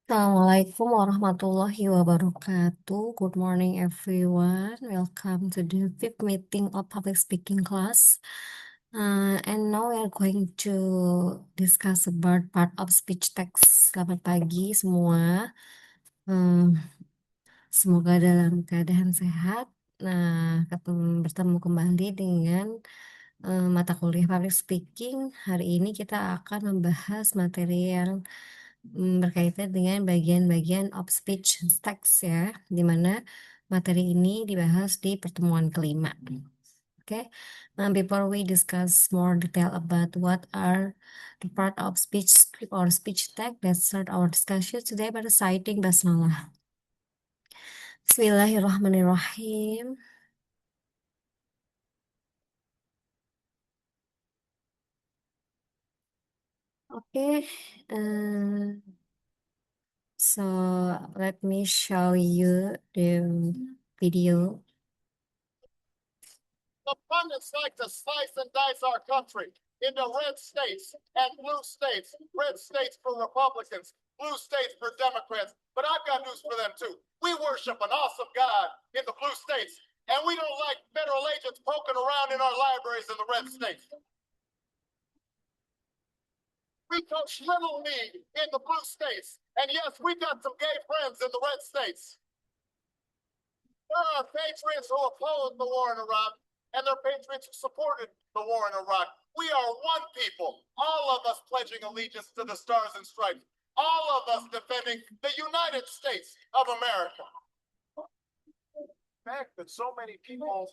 Assalamualaikum warahmatullahi wabarakatuh. Good morning, everyone. Welcome to the fifth meeting of public speaking class. And now we are going to discuss about part of speech text. Selamat pagi semua. Hmm, Semoga dalam keadaan sehat. Bertemu kembali dengan mata kuliah public speaking. Hari ini kita akan membahas materi yang berkaitan dengan bagian-bagian of speech text ya, di mana materi ini dibahas di pertemuan kelima. Oke, before we discuss more detail about what are the part of speech script or speech text, let's start our discussion today by reciting basmalah. Bismillahirrahmanirrahim. Okay, so let me show you the video. The pundits like to slice and dice our country into red states and blue states. Red states for Republicans, blue states for Democrats. But I've got news for them too. We worship an awesome God in the blue states, and we don't like federal agents poking around in our libraries in the red states. We coach Little League in the blue states. And yes, we've got some gay friends in the red states. There are patriots who opposed the war in Iraq, and there are patriots who supported the war in Iraq. We are one people, all of us pledging allegiance to the Stars and Stripes, all of us defending the United States of America. The fact that so many people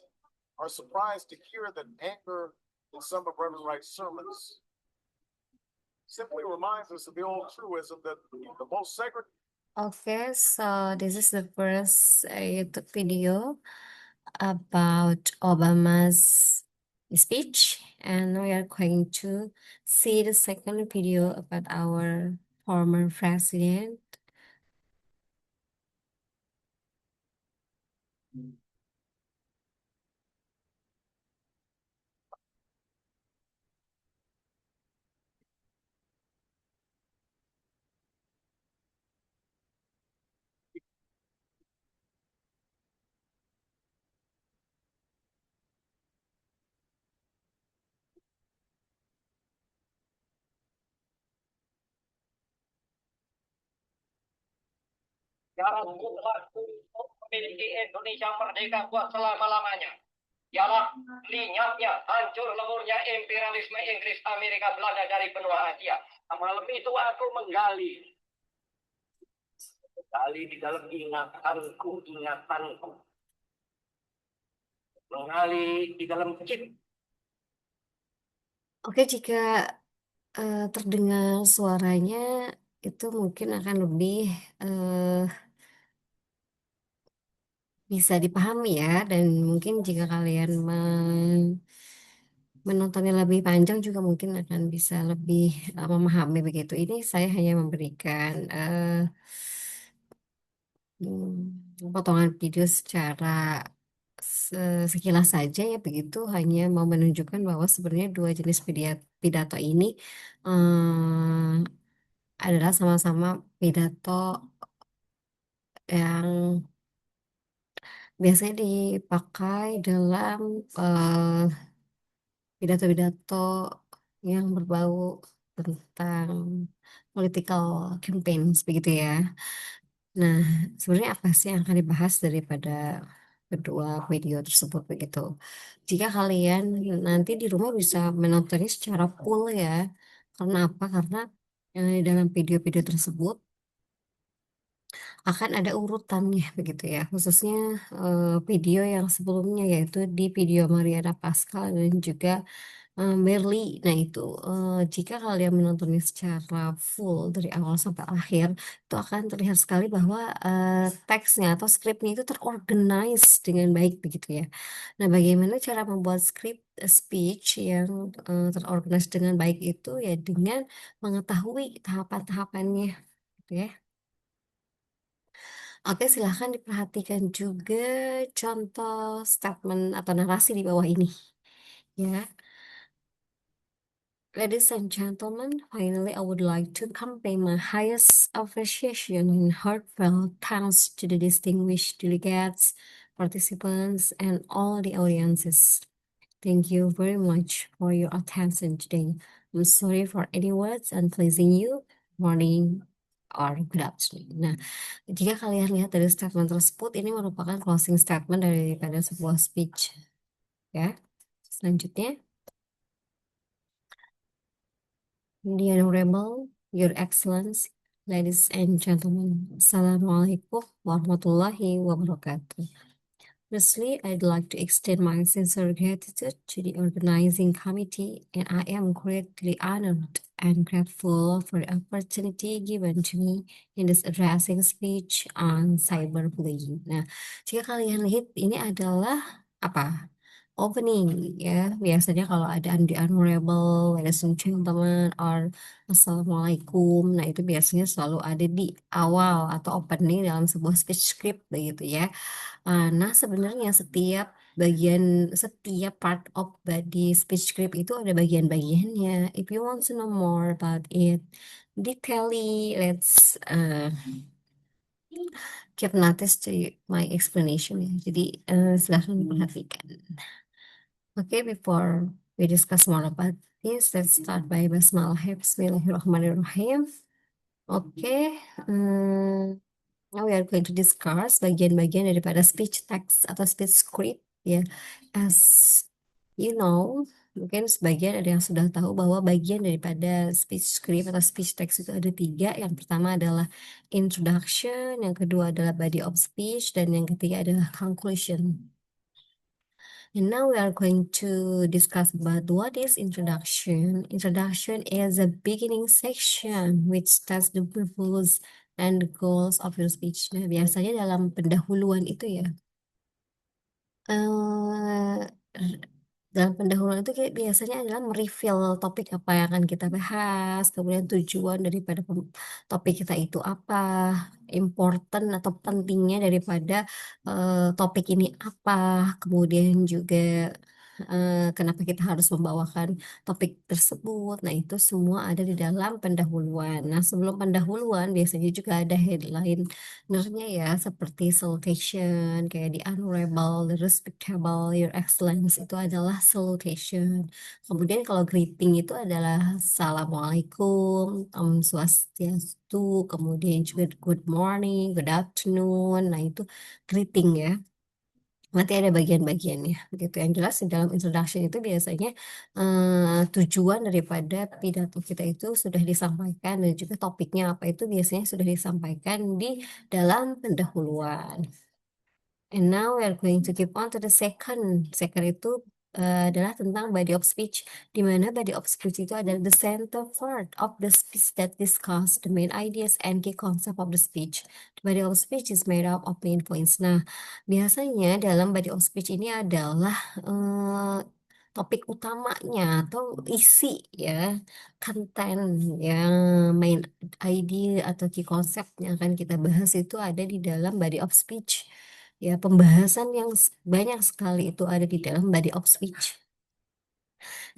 are surprised to hear the anger in some of Reverend Wright's sermons simply reminds us of the old truism that the most sacred. Okay, so this is the first YouTube video about Obama's speech, and we are going to see the second video about our former president. Syaratku telah memiliki Indonesia merdeka buat selama-lamanya. Ialah lenyapnya, hancur leburnya imperialisme Inggris, Amerika, Belanda dari benua Asia. Malam itu aku menggali di dalam ingatanku. Menggali di dalam chip. Oke, jika terdengar suaranya itu mungkin akan lebih bisa dipahami ya, dan mungkin jika kalian menontonnya lebih panjang juga mungkin akan bisa lebih memahami begitu. Ini saya hanya memberikan potongan video secara sekilas saja ya, begitu, hanya mau menunjukkan bahwa sebenarnya dua jenis pidato ini adalah sama-sama pidato yang biasanya dipakai dalam pidato-pidato yang berbau tentang political campaigns begitu ya. Nah, sebenarnya apa sih yang akan dibahas daripada kedua video tersebut begitu? Jika kalian nanti di rumah bisa menontonnya secara full ya. Karena apa? Karena dalam video-video tersebut akan ada urutannya begitu ya, khususnya video yang sebelumnya, yaitu di video Mariana Pascal dan juga Merly. Nah itu jika kalian menontonnya secara full dari awal sampai akhir, itu akan terlihat sekali bahwa teksnya atau skripnya itu terorganize dengan baik begitu ya. Nah, bagaimana cara membuat skrip speech yang terorganize dengan baik itu ya dengan mengetahui tahapan-tahapannya gitu ya. Oke, silahkan diperhatikan juga contoh statement atau narasi di bawah ini. Ya, Ladies and gentlemen, finally, I would like to convey my highest appreciation and heartfelt thanks to the distinguished delegates, participants, and all the audiences. Thank you very much for your attention today. I'm sorry for any words unpleasing you, morning, or good afternoon. Nah, jika kalian lihat dari statement tersebut, ini merupakan closing statement daripada sebuah speech. Ya, selanjutnya. The Honorable, Your Excellency, ladies and gentlemen, Assalamualaikum warahmatullahi wabarakatuh. Firstly, I'd like to extend my sincere gratitude to the organizing committee, and I am greatly honored and grateful for the opportunity given to me in this addressing speech on cyberbullying. Nah, jika kalian lihat, ini adalah apa? Opening ya. Biasanya kalau ada the honorable, ladies and gentlemen, or assalamualaikum, nah itu biasanya selalu ada di awal atau opening dalam sebuah speech script begitu ya. Nah, sebenarnya setiap part of the speech script itu ada bagian-bagiannya. If you want to know more about it, detailedly, let's keep notice to my explanation ya. Jadi silahkan perhatikan. Okay, before we discuss more about this, let's start by Basmalah. Bismillahirrahmanirrahim. Okay, now we are going to discuss bagian-bagian daripada speech text atau speech script ya. As you know, mungkin sebagian ada yang sudah tahu bahwa bagian daripada speech script atau speech text itu ada 3. Yang pertama adalah introduction, yang kedua adalah body of speech, dan yang ketiga adalah conclusion. And now we are going to discuss about what is introduction. Introduction is a beginning section which starts the purpose and the goals of your speech. Nah, biasanya dalam pendahuluan itu ya, eh, dalam pendahuluan itu kayak biasanya adalah mereveal topik apa yang akan kita bahas, kemudian tujuan daripada topik kita itu apa, important atau pentingnya daripada topik ini apa, kemudian juga kenapa kita harus membawakan topik tersebut. Nah, itu semua ada di dalam pendahuluan. Nah, sebelum pendahuluan biasanya juga ada headline-nya ya, seperti salutation, kayak the honorable, the respectable, your excellence, itu adalah salutation. Kemudian kalau greeting itu adalah assalamualaikum, swastiastu, kemudian juga good morning, good afternoon. Nah, itu greeting ya. Nanti ada bagian-bagiannya gitu. Yang jelas di dalam introduction itu biasanya tujuan daripada pidato kita itu sudah disampaikan, dan juga topiknya apa itu biasanya sudah disampaikan di dalam pendahuluan. And now we are going to keep on to the second. Second itu adalah tentang body of speech, di mana body of speech itu adalah the center part of the speech that discuss the main ideas and key concept of the speech. The body of speech is made up of main points. Nah, biasanya dalam body of speech ini adalah topik utamanya atau isi ya, konten yang main idea atau key concept yang akan kita bahas itu ada di dalam body of speech. Ya, pembahasan yang banyak sekali itu ada di dalam body of speech.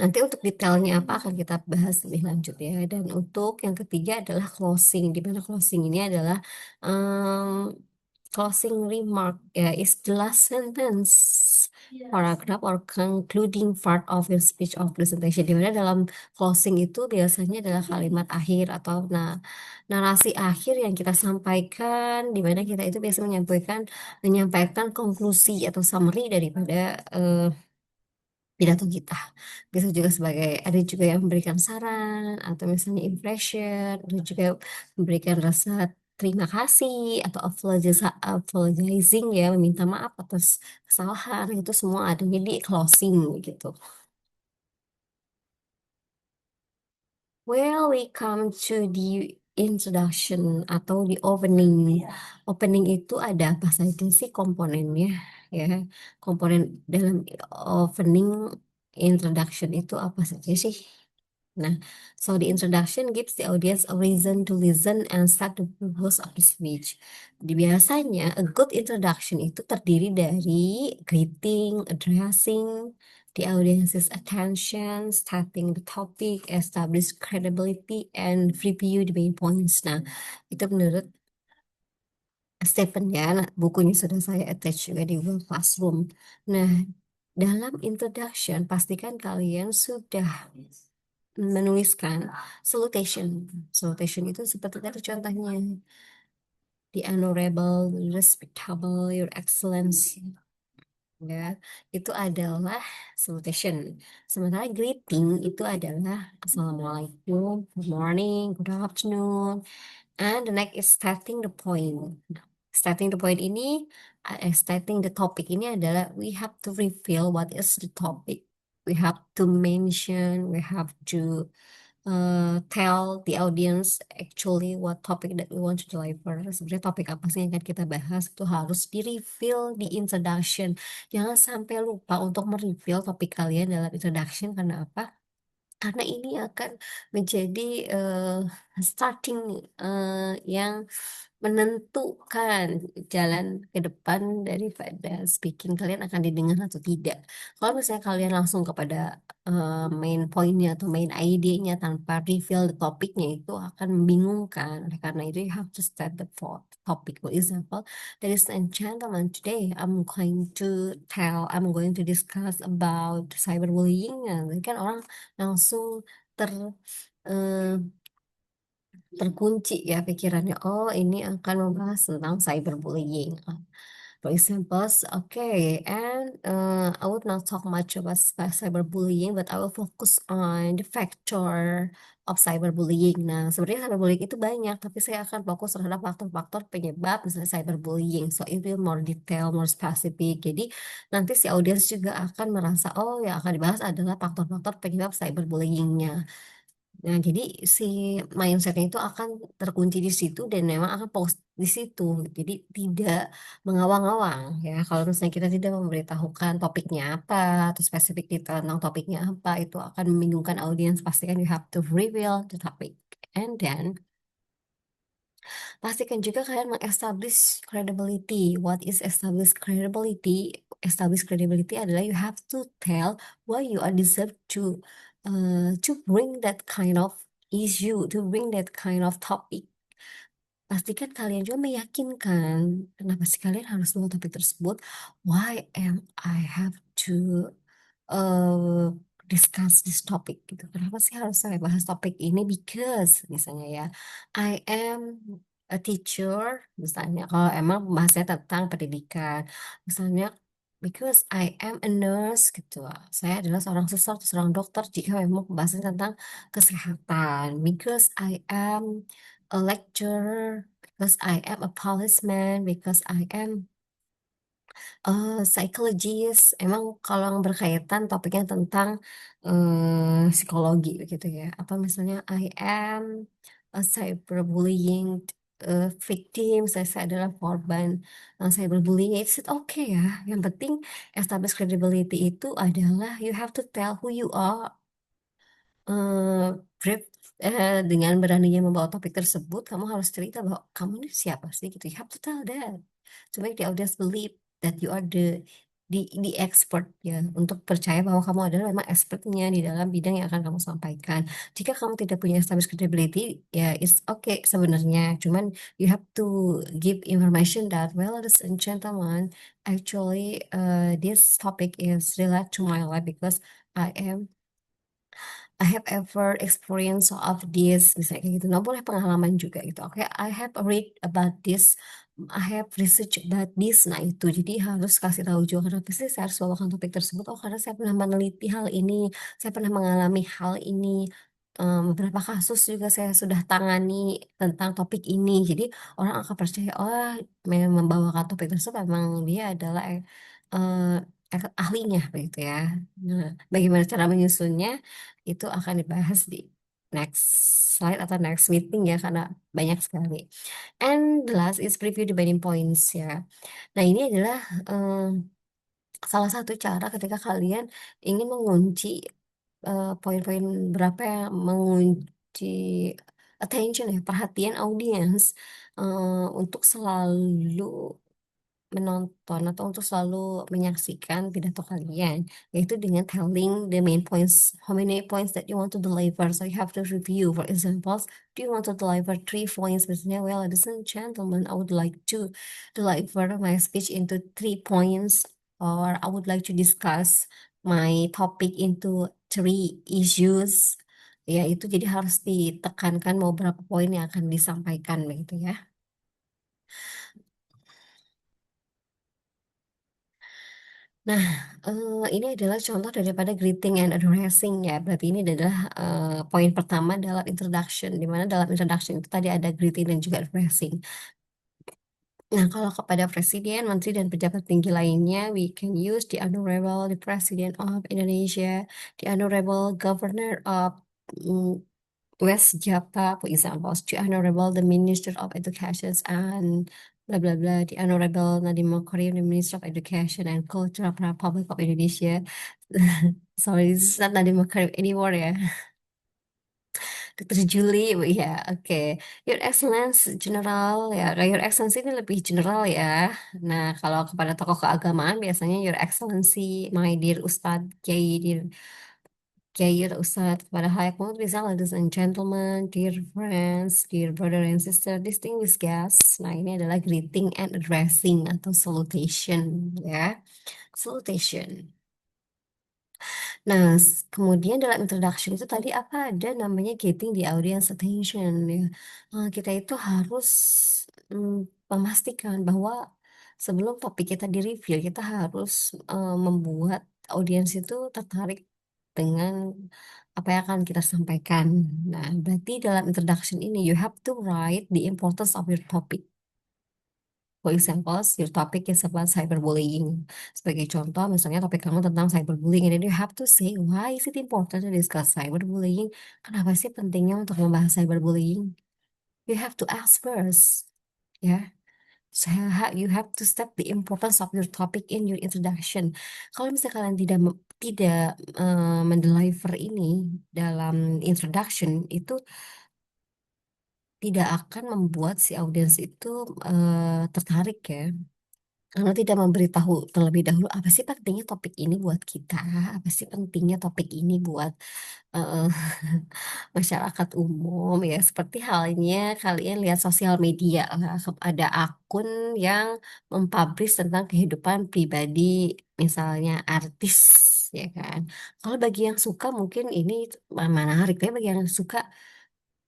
Nanti untuk detailnya apa akan kita bahas lebih lanjut ya. Dan untuk yang ketiga adalah closing, di mana closing ini adalah closing remark ya, is the last sentence, paragraph or concluding part of your speech or presentation. Di mana dalam closing itu biasanya adalah kalimat akhir atau narasi akhir yang kita sampaikan, di mana kita itu biasa menyampaikan konklusi atau summary daripada pidato kita. Bisa juga ada juga yang memberikan saran atau misalnya impression, atau juga memberikan rasa terima kasih atau apologizing ya, meminta maaf atas kesalahan, itu semua adanya di closing gitu. Well, we come to the introduction atau di opening. Opening itu ada apa saja sih komponennya ya? Komponen dalam opening introduction itu apa saja sih? Nah, so the introduction gives the audience a reason to listen and start the purpose of the speech. Biasanya, a good introduction itu terdiri dari greeting, addressing, the audience's attention, starting the topic, establish credibility, and review the main points. Nah, itu menurut Stephen ya, nah, bukunya sudah saya attach juga di Google Classroom. Nah, dalam introduction, pastikan kalian sudah menuliskan salutation. Salutation itu seperti tadi contohnya, the honorable, respectable, your excellency. Ya, itu adalah salutation. Sementara greeting itu adalah Assalamualaikum, good morning, good afternoon. And the next is starting the point. Starting the point ini, starting the topic ini adalah we have to reveal what is the topic. We have to mention, we have to tell the audience actually what topic that we want to deliver. Sebenarnya topik apa sih yang akan kita bahas itu harus di-reveal di introduction. Jangan sampai lupa untuk mereveal topik kalian dalam introduction karena apa? Karena ini akan menjadi starting yang menentukan jalan ke depan daripada speaking kalian akan didengar atau tidak. Kalau misalnya kalian langsung kepada main pointnya atau main idenya tanpa reveal the topiknya itu akan membingungkan. Oleh karena itu you have to start the topic. For example, ladies and gentlemen, today I'm going to discuss about cyberbullying. Nah, kan orang langsung ter eh, terkunci ya pikirannya. Oh, ini akan membahas tentang cyberbullying. For example, okay, and I would not talk much about cyberbullying, but I will focus on the factor of cyberbullying. Nah, sebenarnya cyberbullying itu banyak, tapi saya akan fokus terhadap faktor-faktor penyebab misalnya cyberbullying. So it will more detail, more specific. Jadi nanti si audiens juga akan merasa, oh ya akan dibahas adalah faktor-faktor penyebab cyberbullyingnya. Nah, jadi si mindsetnya itu akan terkunci di situ dan memang akan fokus di situ. Jadi tidak mengawang-awang ya. Kalau misalnya kita tidak memberitahukan topiknya apa atau spesifik detail tentang topiknya apa, itu akan membingungkan audiens. Pastikan you have to reveal the topic. And then pastikan juga kalian mengestablish credibility. What is establish credibility? Establish credibility adalah you have to tell why you are deserved to bring that kind of issue, to bring that kind of topic. Pastikan kalian juga meyakinkan kenapa sih kalian harus bawa topik tersebut. Why am I have to uh, discuss this topic gitu. Kenapa sih harus saya bahas topik ini? Because misalnya ya, I am a teacher, misalnya kalau emang bahasnya tentang pendidikan, misalnya because I am a nurse gitu. Saya adalah seorang suster atau seorang dokter jika memang bahasnya tentang kesehatan. Because I am a lecturer, because I am a policeman, because I am psikologis, emang kalau yang berkaitan topiknya tentang psikologi gitu ya. Apa misalnya I am a cyberbullying victim, saya adalah korban cyberbullying. It's okay ya. Yang penting establish credibility itu adalah you have to tell who you are. eh brave dengan beraninya membawa topik tersebut, kamu harus cerita bahwa kamu ini siapa sih gitu. You have to tell that to make the audience believe that you are the expert ya, untuk percaya bahwa kamu adalah memang expertnya di dalam bidang yang akan kamu sampaikan. Jika kamu tidak punya established credibility, ya it's okay sebenarnya. Cuman you have to give information that, well, ladies and gentlemen, actually this topic is related to my life because I have ever experience of this, misalnya kayak gitu. Nah, boleh pengalaman juga gitu. Oke, I have read about this, I have research about this. Nah, itu jadi harus kasih tahu juga kenapa sih saya harus bawakan topik tersebut. Oh, karena saya pernah meneliti hal ini, saya pernah mengalami hal ini. Beberapa kasus juga saya sudah tangani tentang topik ini. Jadi orang akan percaya, oh, memang membawakan topik tersebut memang dia adalah ahlinya begitu ya. Nah, bagaimana cara menyusunnya? Itu akan dibahas di next slide atau next meeting ya karena banyak sekali. And the last is preview the binding points ya. Nah ini adalah salah satu cara ketika kalian ingin mengunci poin-poin berapa yang mengunci attention ya perhatian audiens untuk selalu menonton atau untuk selalu menyaksikan pidato kalian, yaitu dengan telling the main points, how many points that you want to deliver. So you have to review. For example, do you want to deliver 3 points? Misalnya, well, ladies and gentlemen, I would like to deliver my speech into 3 points, or I would like to discuss my topic into 3 issues. Ya, itu jadi harus ditekankan mau berapa poin yang akan disampaikan begitu ya. Nah, ini adalah contoh daripada greeting and addressing ya. Berarti ini adalah poin pertama dalam introduction, di mana dalam introduction itu tadi ada greeting dan juga addressing. Nah, kalau kepada presiden, menteri, dan pejabat tinggi lainnya, we can use the Honorable the President of Indonesia, the Honorable Governor of West Java, for example, the Honorable the Minister of Education and blah blah blah, the Honorable Nadiem Makarim, the Minister of Education and Culture of Republic of Indonesia. Sorry, this is not Nadiem Makarim anymore ya. Dr. Julie, ya, oke. Your Excellence General, ya, Your Excellency ini lebih general ya. Nah, kalau kepada tokoh keagamaan biasanya Your Excellency, my dear Ustadz, Kiai, Ustadz, kepada halayak umum bisa ladies and gentlemen, dear friends, dear brother and sister, distinguished guests. Nah, ini adalah greeting and addressing atau salutation ya. Salutation. Nah, kemudian dalam introduction itu tadi apa ada namanya getting the audience attention ya. Kita itu harus memastikan bahwa sebelum topik kita di-review, kita harus membuat audiens itu tertarik dengan apa yang akan kita sampaikan. Nah, berarti dalam introduction ini you have to write the importance of your topic. For example, your topic is about cyberbullying. Sebagai contoh, misalnya topik kamu tentang cyberbullying, and then you have to say why is it important to discuss cyberbullying? Kenapa sih pentingnya untuk membahas cyberbullying? You have to ask first, ya. So, you have to step the importance of your topic in your introduction. Kalau misalnya kalian tidak mendeliver ini dalam introduction, itu tidak akan membuat si audiens itu tertarik ya. Karena tidak memberitahu terlebih dahulu apa sih pentingnya topik ini buat kita, apa sih pentingnya topik ini buat eh, masyarakat umum ya. Seperti halnya kalian lihat sosial media lah, ada akun yang mempublish tentang kehidupan pribadi, misalnya artis ya kan. Kalau bagi yang suka mungkin ini menarik, tapi bagi yang suka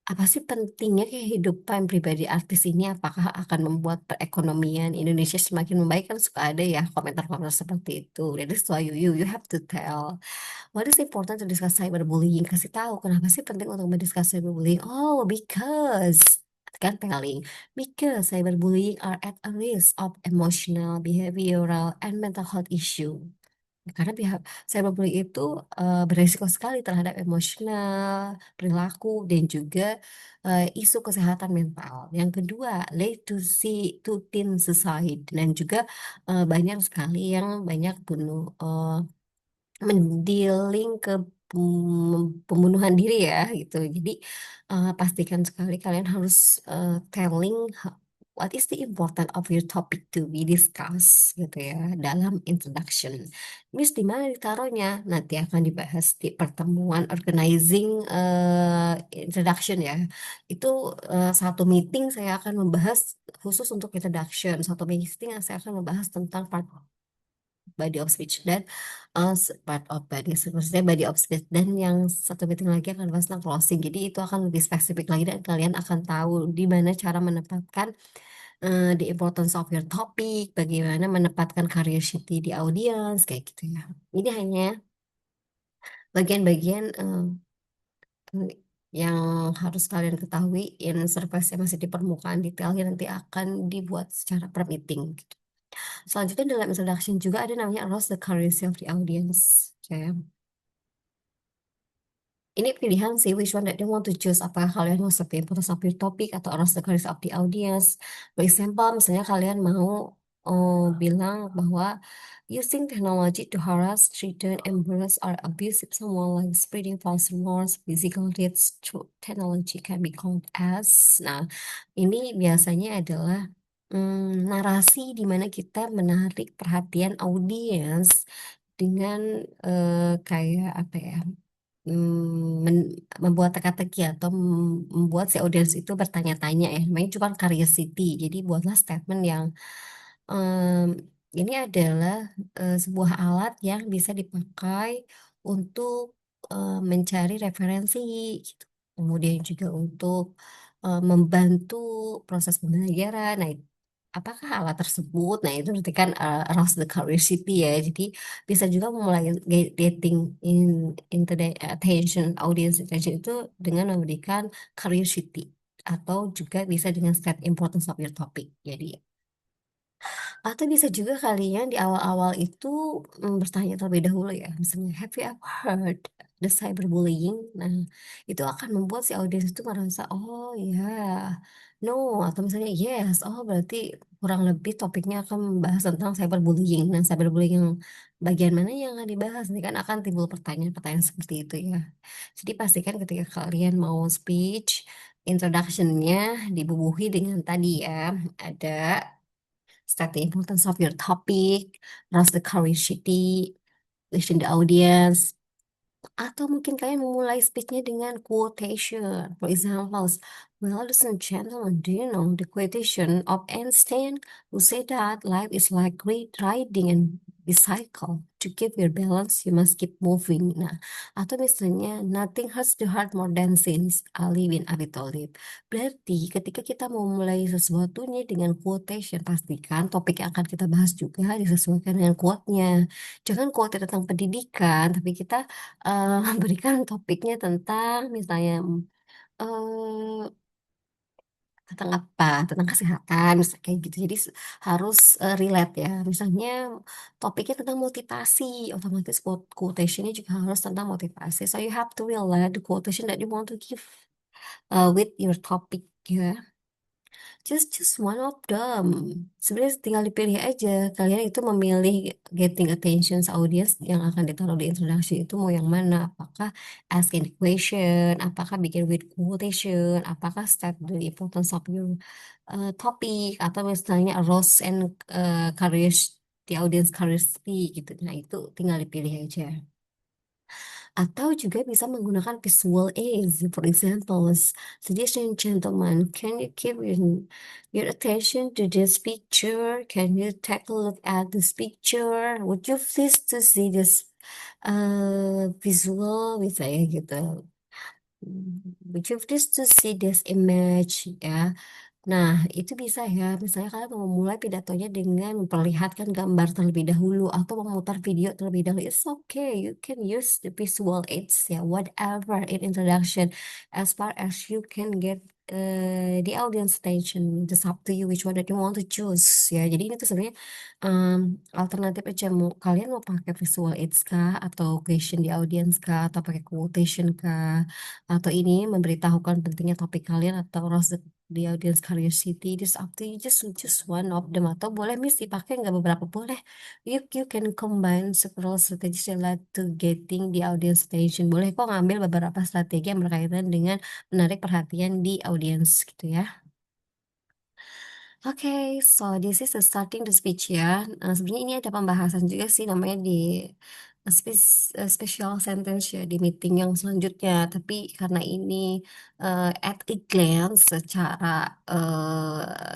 apa sih pentingnya kehidupan pribadi artis ini? Apakah akan membuat perekonomian Indonesia semakin membaik? Kan suka ada ya komentar-komentar seperti itu. That is why you have to tell what is important to discuss cyberbullying. Kasih tahu kenapa sih penting untuk mendiskus cyberbullying? Oh, because kan telling because cyberbullying are at a risk of emotional, behavioral, and mental health issue. Karena pihak cyberbullying itu beresiko sekali terhadap emosional, perilaku, dan juga isu kesehatan mental. Yang kedua, lead to teen suicide, dan juga banyak sekali yang banyak bunuh mendealing ke pembunuhan diri ya gitu. Jadi pastikan sekali kalian harus telling what is the important of your topic to be discussed gitu ya dalam introduction. Miss di mana ditaruhnya? Nanti akan dibahas di pertemuan organizing introduction ya. Itu satu meeting saya akan membahas khusus untuk introduction. Satu meeting saya akan membahas tentang body of speech dan part of body maksudnya body of speech, dan yang satu meeting lagi akan bahas tentang closing. Jadi itu akan lebih spesifik lagi dan kalian akan tahu di mana cara menempatkan the importance of your topic, bagaimana menempatkan curiosity di audience kayak gitu ya. Ini hanya bagian-bagian yang harus kalian ketahui, in surface yang masih di permukaan, detailnya nanti akan dibuat secara per meeting gitu. Selanjutnya dalam introduction juga ada namanya arouse the curiosity of the audience. Ya. Ini pilihan sih, which one that you want to choose. Apakah kalian mau set the importance of your topic atau arouse the curiosity of the audience. For example, misalnya kalian mau bilang bahwa using technology to harass, threaten, embarrass, or abuse someone, like spreading false rumors, physical threats through technology can be called as. Nah, ini biasanya adalah narasi di mana kita menarik perhatian audiens dengan kayak apa ya, membuat teka-teki atau membuat si audiens itu bertanya-tanya ya. Namanya cuma curiosity. Jadi buatlah statement yang em, ini adalah sebuah alat yang bisa dipakai untuk mencari referensi gitu. Kemudian juga untuk membantu proses pembelajaran. Nah, apakah alat tersebut? Nah, itu berarti kan arouse the curiosity ya. Jadi bisa juga memulai getting into the attention, audience attention itu dengan memberikan curiosity atau juga bisa dengan state importance of your topic. Jadi atau bisa juga kalian di awal-awal itu bertanya terlebih dahulu ya. Misalnya, have you ever heard the cyberbullying? Nah, itu akan membuat si audiens itu merasa, oh ya, no. Atau misalnya, yes, oh berarti kurang lebih topiknya akan membahas tentang cyberbullying. Nah, cyberbullying yang bagian mana yang akan dibahas? Ini kan akan timbul pertanyaan-pertanyaan seperti itu ya. Jadi pastikan ketika kalian mau speech, introduction-nya dibubuhi dengan tadi ya, ada state the importance of your topic, raise the curiosity within the audience, atau mungkin kalian memulai speechnya dengan quotation. For example, well, ladies and gentlemen, do you know the quotation of Einstein who said that life is like great riding and bicycle. To keep your balance, you must keep moving. Nah, atau misalnya, nothing hurts the heart more than sins. Ali bin Abi Thalib. Berarti ketika kita mau mulai sesuatunya dengan quotation, pastikan topik yang akan kita bahas juga disesuaikan dengan quote-nya. Jangan quote tentang pendidikan, tapi kita berikan topiknya tentang misalnya eh tentang apa? Tentang kesehatan, misalnya kayak gitu. Jadi harus relate ya. Misalnya topiknya tentang motivasi, otomatis quotation-nya juga harus tentang motivasi. So you have to relate the quotation that you want to give with your topic ya. Just one of them. Sebenarnya tinggal dipilih aja. Kalian itu memilih getting attention audience yang akan ditaruh di introduction itu mau yang mana? Apakah asking the question? Apakah bikin with quotation? Apakah state the importance of your topic? Atau misalnya roast and curious the audience curiosity gitu. Nah itu tinggal dipilih aja. Atau juga bisa menggunakan visual aids. For example, ladies and gentlemen, can you keep your attention to this picture? Can you take a look at this picture? Would you please to see this visual misalnya gitu. Would you please to see this image ya? Nah, itu bisa ya. Misalnya kalian mau memulai pidatonya dengan memperlihatkan gambar terlebih dahulu atau memutar video terlebih dahulu. It's okay. You can use the visual aids ya, whatever in introduction as far as you can get the audience attention. It's up to you which one that you want to choose ya. Jadi ini tuh sebenarnya alternatif aja. Kalian mau pakai visual aids kah atau question di audience kah atau pakai quotation kah atau ini memberitahukan pentingnya topik kalian atau di audience curiosity, this up to you, just one of them. Atau boleh miss dipakai nggak beberapa, boleh. You can combine several strategies related to getting the audience attention. Boleh kok ngambil beberapa strategi yang berkaitan dengan menarik perhatian di audience gitu ya. Oke, so this is the starting the speech ya. Sebenarnya ini ada pembahasan juga sih namanya di special sentence ya di meeting yang selanjutnya. Tapi karena ini at a glance secara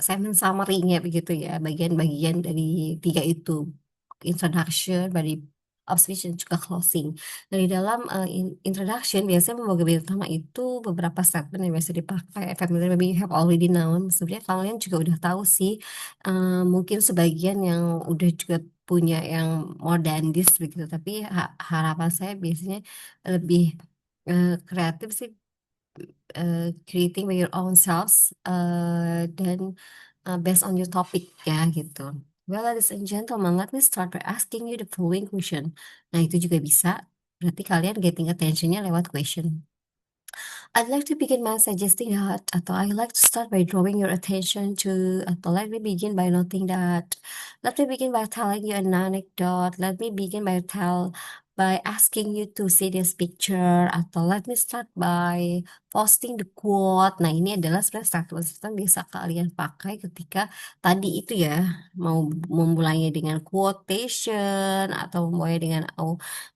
saya summary-nya begitu ya, bagian-bagian dari tiga itu, introduction, body of speech dan juga closing. Dari dalam introduction biasanya pembagian utama itu beberapa statement yang biasa dipakai. Familiar, maybe you have already known. Sebenarnya kalian juga udah tahu sih. Mungkin sebagian yang udah juga punya yang more than this begitu. Tapi harapan saya biasanya lebih kreatif sih, creating by your own selves dan based on your topic ya gitu. Well, ladies and gentlemen, let me start by asking you the following question. Nah, itu juga bisa. Berarti kalian getting attentionnya lewat question. I'd like to begin my suggesting that, atau I like to start by drawing your attention to, atau let me begin by noting that. Let me begin by telling you an anecdote. Let me begin by by asking you to see this picture atau let me start by posting the quote. Nah, ini adalah sebenarnya statement-statement bisa kalian pakai ketika tadi itu ya, mau memulainya dengan quotation atau memulai dengan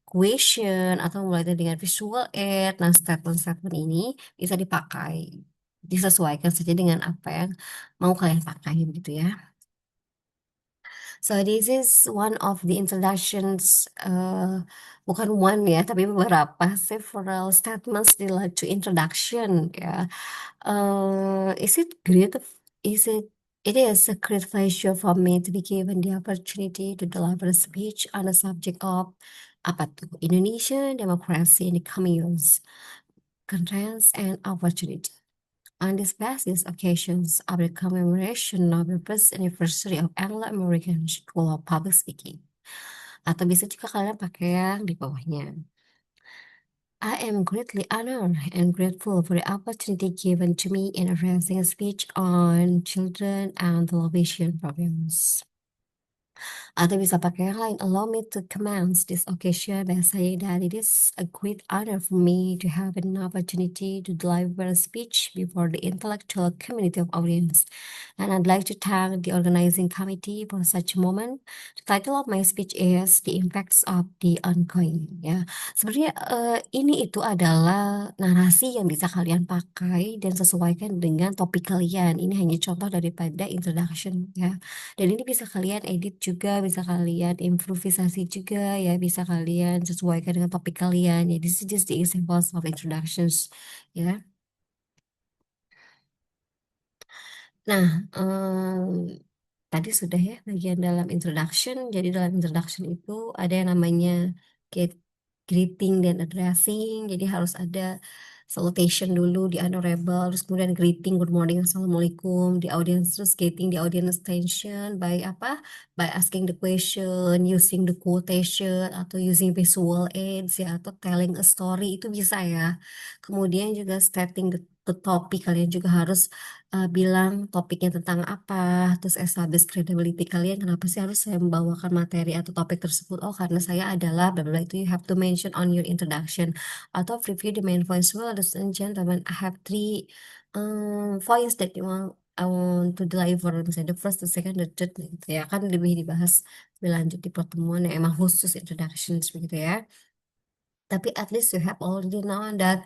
question atau memulainya dengan visual aid. Nah, statement-statement ini bisa dipakai, disesuaikan saja dengan apa yang mau kalian pakai gitu ya. So this is one of the introductions, bukan one ya, tapi beberapa several statements relate to introduction ya. Is it great? Is it? It is a great pleasure for me to be given the opportunity to deliver a speech on the subject of apa tuh Indonesian democracy in the coming years, constraints and opportunity. On this basis, occasions of the commemoration of the first anniversary of Anglo-American School of Public Speaking. Atau bisa juga kalian pakai yang di bawahnya. I am greatly honored and grateful for the opportunity given to me in addressing a speech on children and television programs. Atau bisa pakai yang lain. Allow me to commence this occasion by saying that it is a great honor for me to have an opportunity to deliver a speech before the intellectual community of audience. And I'd like to thank the organizing committee for such a moment. The title of my speech is The Impacts of the Ongoing. Ya, sebenarnya ini itu adalah narasi yang bisa kalian pakai dan sesuaikan dengan topik kalian. Ini hanya contoh daripada introduction ya. Dan ini bisa kalian edit juga, bisa kalian improvisasi juga ya, bisa kalian sesuaikan dengan topik kalian. Ya, this is just the examples of introductions ya. Nah, tadi sudah ya bagian dalam introduction. Jadi dalam introduction itu ada yang namanya greeting dan addressing. Jadi harus ada salutation dulu di honorable, terus kemudian greeting, good morning, assalamualaikum di audience, terus getting the audience attention by apa? By asking the question, using the quotation atau using visual aids ya, atau telling a story itu bisa ya. Kemudian juga stating the topic, kalian juga harus bilang topiknya tentang apa, terus establish credibility kalian, kenapa sih harus saya membawakan materi atau topik tersebut? Oh, karena saya adalah bla bla, itu you have to mention on your introduction. Atau review the main points. Well, ladies and gentlemen, I have three points that I want to deliver, misalnya the first, the second, the third gitu ya, kan lebih dibahas lebih lanjut di pertemuan yang emang khusus introductions begitu ya. Tapi at least you have already known that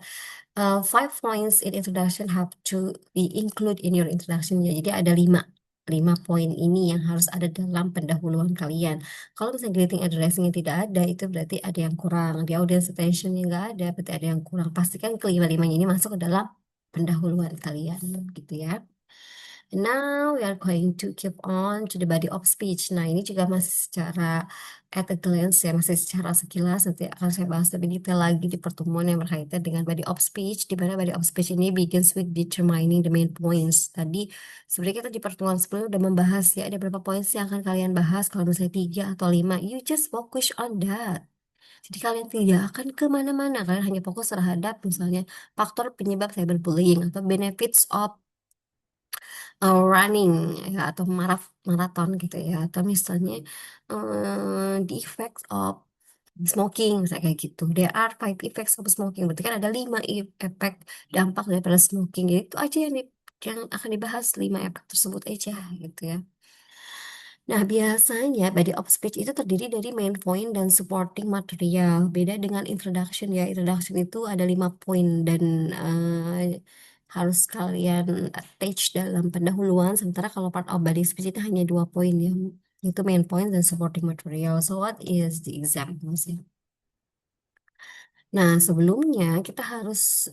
5 points in introduction have to be included in your introduction. Ya, jadi ada lima poin ini yang harus ada dalam pendahuluan kalian. Kalau misalnya greeting addressing yang tidak ada, itu berarti ada yang kurang. Di audience attention yang nggak ada, berarti ada yang kurang. Pastikan kelima-limanya ini masuk ke dalam pendahuluan kalian, gitu ya. Now we are going to keep on to the body of speech. Nah, ini juga masih secara at a glance ya, masih secara sekilas. Nanti akan saya bahas lebih detail lagi di pertemuan yang berkaitan dengan body of speech, di mana body of speech ini begins with determining the main points. Tadi sebenarnya kita di pertemuan sebelumnya udah membahas ya, ada berapa points yang akan kalian bahas. Kalau misalnya 3 atau 5, you just focus on that. Jadi kalian tidak akan kemana-mana, kalian hanya fokus terhadap misalnya faktor penyebab cyberbullying atau benefits of running ya, atau maraton gitu ya, atau misalnya the effects of smoking misalnya kayak gitu. There are 5 effects of smoking, berarti kan ada 5 efek dampak daripada smoking. Jadi itu aja yang akan dibahas, 5 efek tersebut aja gitu ya. Nah, biasanya body of speech itu terdiri dari main point dan supporting material. Beda dengan introduction ya. Introduction itu ada 5 poin dan harus kalian attach dalam pendahuluan. Sementara kalau part of body speech itu hanya 2 poin yang itu main point dan supporting material. So what is the examples ya? Nah, sebelumnya kita harus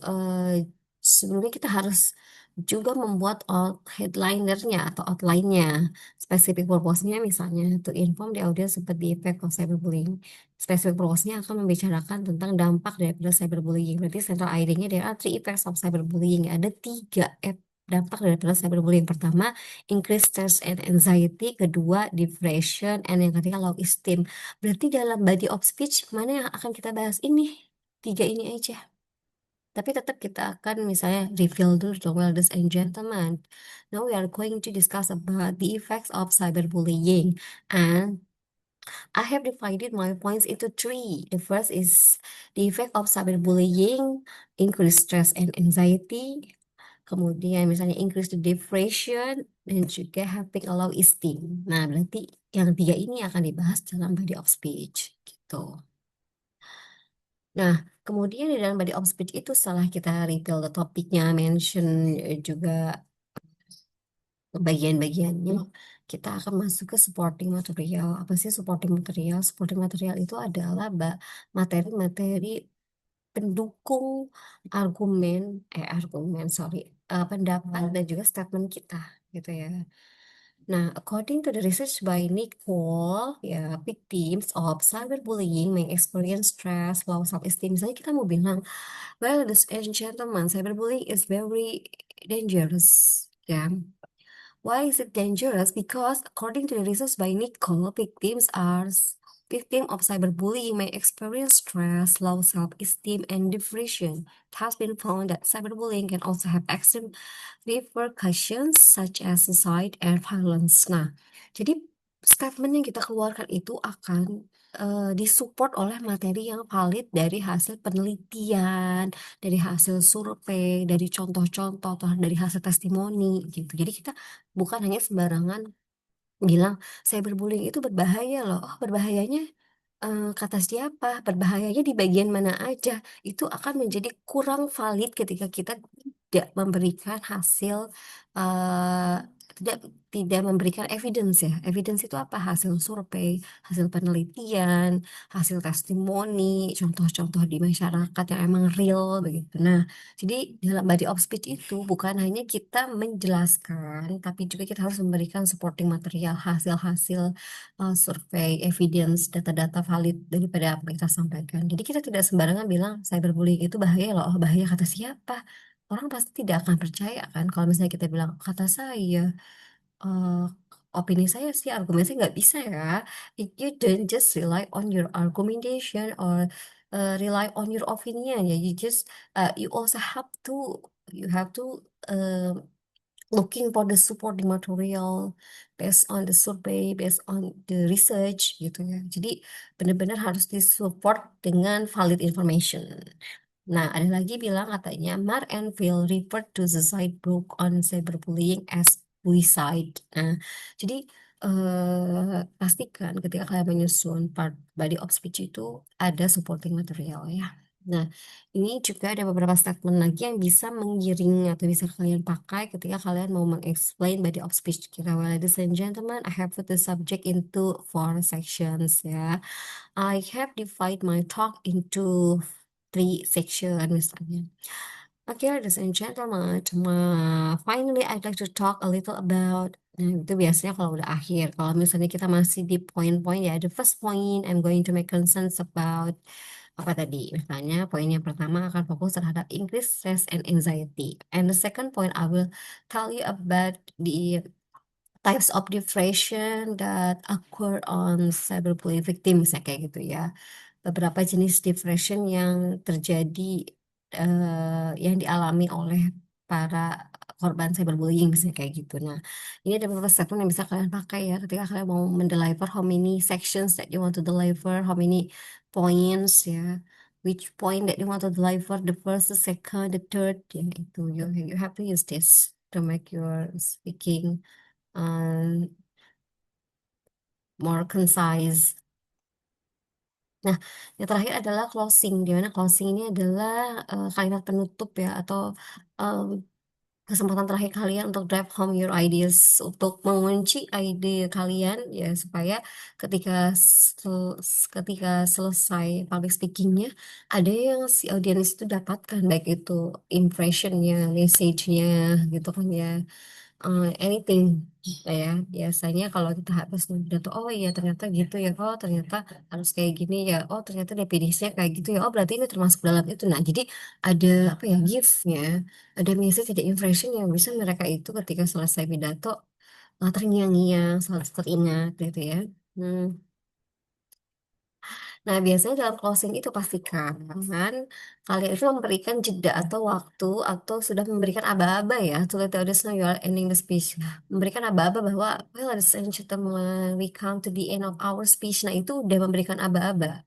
juga membuat headlinernya atau outline-nya. Specific purpose-nya misalnya to inform the audience about the effect of cyberbullying. Specific purpose-nya akan membicarakan tentang dampak daripada cyberbullying. Berarti central idea-nya there are 3 effects of cyberbullying. Ada 3 dampak daripada cyberbullying. Pertama, increase stress and anxiety. Kedua, depression. And yang ketiga, low esteem. Berarti dalam body of speech, mana yang akan kita bahas ini? 3 ini aja. Tapi tetap kita akan misalnya reveal dulu dong, ladies and gentlemen. Now we are going to discuss about the effects of cyberbullying and I have divided my points into three. The first is the effect of cyberbullying, increase stress and anxiety. Kemudian misalnya increase the depression dan juga having a low esteem. Nah, berarti yang tiga ini akan dibahas dalam body of speech gitu. Nah, kemudian di dalam body of speech itu setelah kita reveal the topiknya, mention juga bagian-bagiannya, kita akan masuk ke supporting material. Apa sih supporting material? Supporting material itu adalah materi-materi pendukung argumen, sorry, pendapat dan juga statement kita, gitu ya. Nah, according to the research by Nicole, ya, victims of cyberbullying may experience stress, low self-esteem. Misalnya kita mau bilang, well, ladies and gentlemen, cyberbullying is very dangerous. Ya, why is it dangerous? Because according to the research by Nicole, victims of cyberbullying may experience stress, low self-esteem, and depression. It has been found that cyberbullying can also have extreme repercussions such as suicide and violence. Nah, jadi statement yang kita keluarkan itu akan disupport oleh materi yang valid dari hasil penelitian, dari hasil survei, dari contoh-contoh, atau dari hasil testimoni gitu. Jadi kita bukan hanya sembarangan bilang cyberbullying itu berbahaya loh. Oh, berbahayanya kata siapa? Berbahayanya di bagian mana aja? Itu akan menjadi kurang valid ketika kita tidak memberikan hasil eh tidak tidak memberikan evidence ya. Evidence itu apa? Hasil survei, hasil penelitian, hasil testimoni, contoh-contoh di masyarakat yang emang real begitu. Nah, jadi dalam body of speech itu bukan hanya kita menjelaskan, tapi juga kita harus memberikan supporting material, hasil-hasil survei, evidence, data-data valid daripada apa yang kita sampaikan. Jadi kita tidak sembarangan bilang cyberbullying itu bahaya loh. Oh, bahaya kata siapa? Orang pasti tidak akan percaya kan kalau misalnya kita bilang kata saya, eh, opini saya sih, argumen saya nggak bisa ya. You don't just rely on your argumentation or rely on your opinion ya. You also have to uh, looking for the supporting material based on the survey, based on the research gitu ya. Jadi benar-benar harus disupport dengan valid information. Nah, ada lagi bilang katanya Mark and Phil referred to the site book on cyberbullying as suicide. Nah, jadi pastikan ketika kalian menyusun part body of speech itu ada supporting material ya. Nah, ini juga ada beberapa statement lagi yang bisa mengiring atau bisa kalian pakai ketika kalian mau mengexplain body of speech kita. Well, ladies and gentlemen, I have put the subject into four sections ya. I have divided my talk into three section misalnya. Okay, ladies and gentlemen, finally I'd like to talk a little about, nah itu biasanya kalau udah akhir. Kalau misalnya kita masih di poin-poin ya, the first point I'm going to make concerns about apa tadi? Misalnya poin yang pertama akan fokus terhadap increased stress and anxiety. And the second point I will tell you about the types of depression that occur on cyberbullying victims ya kayak gitu ya. Beberapa jenis depression yang terjadi yang dialami oleh para korban cyberbullying misalnya kayak gitu. Nah, ini ada beberapa statement yang bisa kalian pakai ya ketika kalian mau mendeliver how many sections that you want to deliver, how many points ya. Which point that you want to deliver, the first, the second, the third, ya itu you have to use this to make your speaking um, more concise. Nah, yang terakhir adalah closing, di mana closing ini adalah kalimat penutup ya, atau um, kesempatan terakhir kalian untuk drive home your ideas, untuk mengunci ide kalian ya, supaya ketika ketika selesai public speakingnya, ada yang si audiens itu dapatkan, baik itu impressionnya, message-nya gitu kan ya, anything ya. Biasanya kalau kita habis pidato, oh iya ternyata gitu ya, oh ternyata harus kayak gini ya, oh ternyata definisinya kayak gitu ya, oh berarti ini termasuk dalam itu. Nah, jadi ada apa ya, gift-nya, ada message, ada impression yang bisa mereka itu ketika selesai pidato terngiang-ngiang, selalu teringat gitu ya. Hmm. Nah, biasanya dalam closing itu pastikan kalian itu memberikan jeda atau waktu atau sudah memberikan aba-aba ya to let the audience know you are ending the speech. Memberikan aba-aba bahwa well, ladies and gentlemen, we come to the end of our speech. Nah, itu udah memberikan aba-aba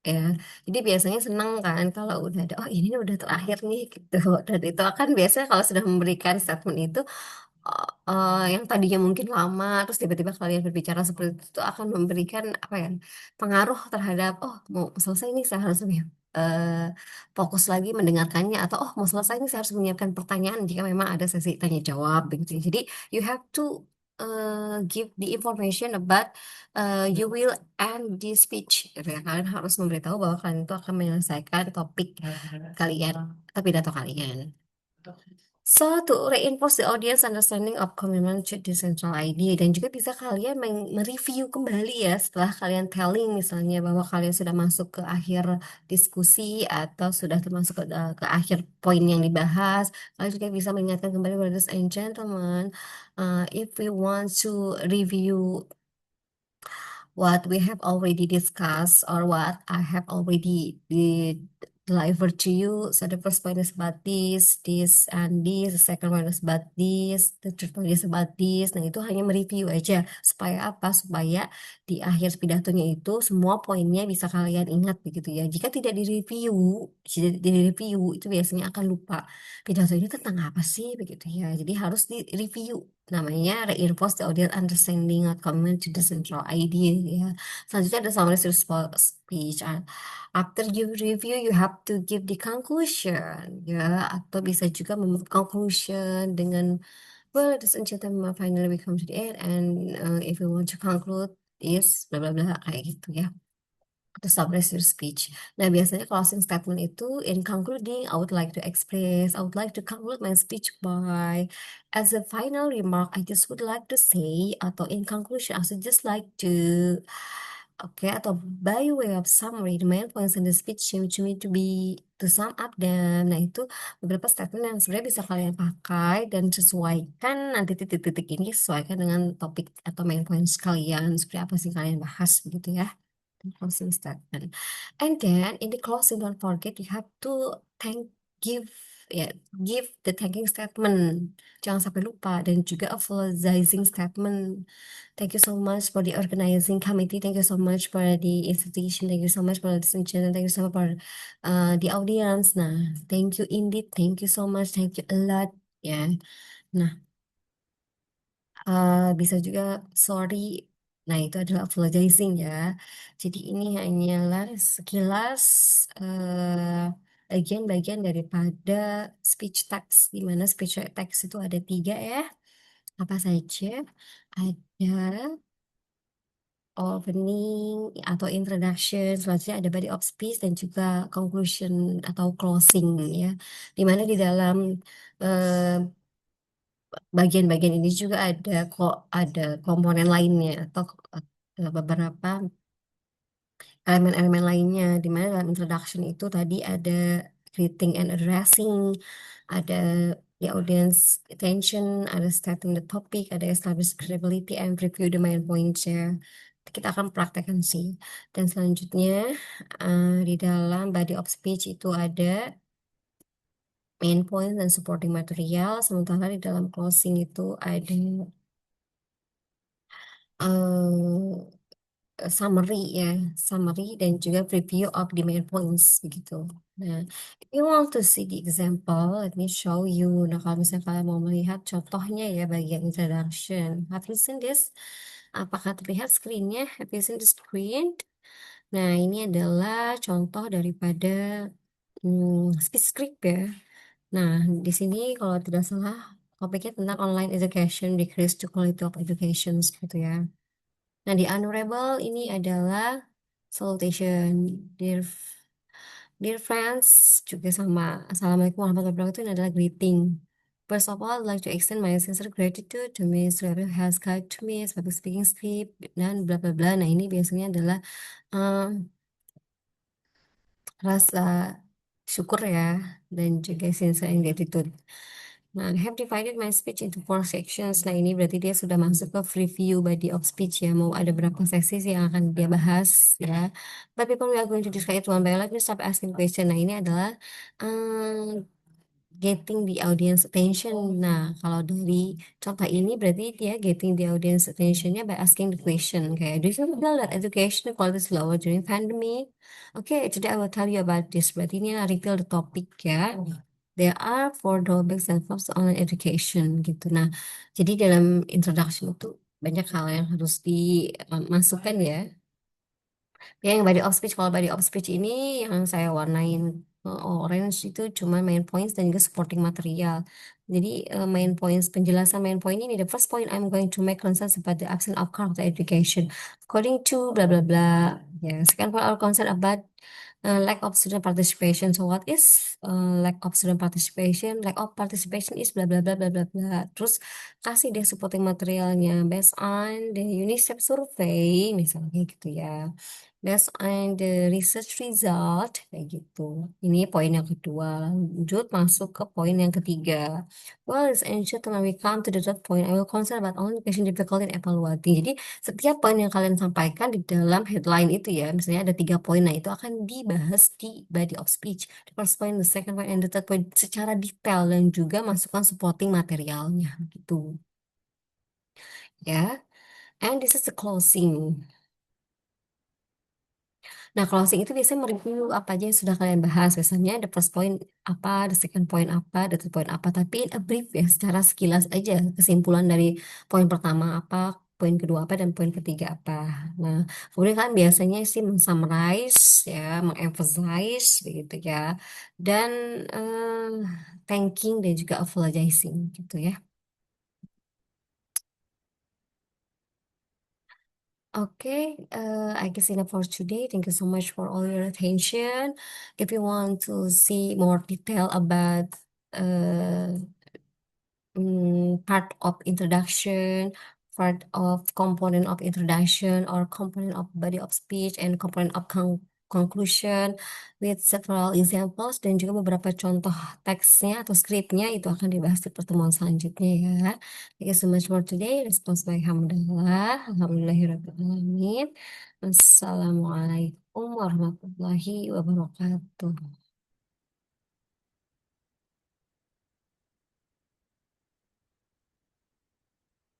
ya. Jadi biasanya senang kan kalau udah ada oh ini udah terakhir nih gitu. Dan itu akan biasanya kalau sudah memberikan statement itu yang tadinya mungkin lama terus tiba-tiba kalian berbicara seperti itu akan memberikan apa ya pengaruh terhadap oh mau selesai ini saya harus lebih eh, fokus lagi mendengarkannya atau oh mau selesai ini saya harus menyiapkan pertanyaan jika memang ada sesi tanya jawab begitu ya. Jadi you have to give the information about you will end the speech gitu ya. Kalian harus memberitahu bahwa kalian itu akan menyelesaikan topik kalian atau pidato kalian. So, to reinforce the audience understanding of commitment to the central idea dan juga bisa kalian mereview kembali ya setelah kalian telling misalnya bahwa kalian sudah masuk ke akhir diskusi atau sudah termasuk ke akhir poin yang dibahas. Kalian juga bisa mengingatkan kembali ladies and gentlemen, if we want to review what we have already discussed or what I have already delivered to you. So the first point is about this, and this. The second one is about this. The third point is about this. Nah, itu hanya mereview aja. Supaya apa? Supaya di akhir pidatonya itu semua poinnya bisa kalian ingat begitu ya. Jika tidak direview, itu biasanya akan lupa. Pidato ini tentang apa sih begitu ya. Jadi harus direview namanya reinforce the audience understanding or commitment to the central idea ya. Selanjutnya ada summary speech. After you review, you have to give the conclusion ya, atau bisa juga membuat conclusion dengan well, ladies and gentlemen, finally we come to the end and if you want to conclude is bla bla bla kayak gitu ya to summarize your speech. Nah, biasanya closing statement itu in concluding, I would like to express, I would like to conclude my speech by, as a final remark, I just would like to say, atau in conclusion, I would just like to, oke, atau by way of summary, the main points in the speech seem to me to be to sum up them. Nah, itu beberapa statement yang sebenarnya bisa kalian pakai dan sesuaikan nanti titik-titik ini sesuaikan dengan topik atau main points kalian seperti apa sih kalian bahas begitu ya closing statement. And then in the closing, don't forget you have to give ya give the thanking statement. Jangan sampai lupa dan juga apologizing statement. Thank you so much for the organizing committee. Thank you so much for the institution. Thank you so much for the discussion. Thank you so much for the audience. Nah, thank you indeed. Thank you so much. Thank you a lot. Ya. Nah, bisa juga sorry. Nah, itu adalah apologizing ya. Jadi ini hanyalah sekilas bagian-bagian daripada speech text, di mana speech text itu ada tiga ya. Apa saja? Ada opening atau introduction, selanjutnya ada body of speech dan juga conclusion atau closing ya. Dimana di dalam eh, bagian-bagian ini juga ada kok ada komponen lainnya atau beberapa elemen-elemen lainnya di mana dalam introduction itu tadi ada greeting and addressing, ada the audience attention, ada starting the topic, ada establish credibility and review the main points ya. Kita akan praktekkan sih. Dan selanjutnya di dalam body of speech itu ada main point dan supporting material, sementara di dalam closing itu ada summary ya, summary dan juga preview of the main points begitu. Nah, if you want to see the example, let me show you. Nah, kalau misalnya kalian mau melihat contohnya ya bagian introduction. Have you seen this? Apakah terlihat screen-nya? Have you seen the screen? Nah, ini adalah contoh daripada speech script ya. Nah, di sini kalau tidak salah topiknya tentang online education, decrease the quality of education gitu ya. Nah, di honorable ini adalah salutation. Dear friends, juga sama. Assalamualaikum warahmatullahi wabarakatuh. Ini adalah greeting. First of all, I'd like to extend my sincere gratitude to Miss who has guided to me sebagai speaking script dan bla bla bla. Nah, ini biasanya adalah um, rasa syukur ya dan juga sincere gratitude. Nah, I have divided my speech into 4 sections. Nah, ini berarti dia sudah masuk ke review body of speech ya. Mau ada berapa seksi sih yang akan dia bahas ya. But before we are going to discuss it one by one, let me start asking question. Nah, ini adalah getting the audience attention. Nah, kalau dari contoh ini berarti dia getting the audience attentionnya by asking the question. Kayak, do you feel that education quality is lower during pandemic? Okay, today I will tell you about this. Berarti ini reveal the topic ya. There are 4 drawbacks and flaws to online education gitu. Nah, jadi dalam introduction itu banyak hal yang harus dimasukkan ya. Ya, yang body of speech, kalau body of speech ini yang saya warnain orange itu cuma main points dan juga supporting material. Jadi main points, penjelasan main point ini, the first point I'm going to make concerns about the absence of character education. According to blah blah blah. Ya, second point our concern about lack of student participation. So what is lack of student participation? Lack of participation is blah blah blah blah blah blah. Terus kasih deh supporting materialnya based on the UNICEF survey misalnya gitu ya. Based on the research result, kayak gitu. Ini poin yang kedua. Lanjut masuk ke poin yang ketiga. Well, it's ancient when we come to the third point. I will concern about only question difficulty and evaluating. Jadi, setiap poin yang kalian sampaikan di dalam headline itu ya, misalnya ada 3 poin, nah itu akan dibahas di body of speech. The first point, the second point, and the third point secara detail dan juga masukkan supporting materialnya, gitu. Ya, and this is the closing. Nah, closing itu biasanya mereview apa aja yang sudah kalian bahas. Biasanya the first point apa, the second point apa, the third point apa. Tapi in a brief ya, secara sekilas aja kesimpulan dari poin pertama apa, poin kedua apa, dan poin ketiga apa. Nah, kemudian kan biasanya sih men-summarize ya, meng-emphasize begitu ya. Dan thanking dan juga apologizing gitu ya. Okay, I guess enough for today. Thank you so much for all your attention. If you want to see more detail about uh, part of introduction, part of component of introduction, or component of body of speech, and component of conclusion with several examples dan juga beberapa contoh teksnya atau skripnya itu akan dibahas di pertemuan selanjutnya ya. Thank you so much for today. Response by Hamdallah. Alhamdulillahirrahmanirrahim. Wassalamualaikum warahmatullahi wabarakatuh.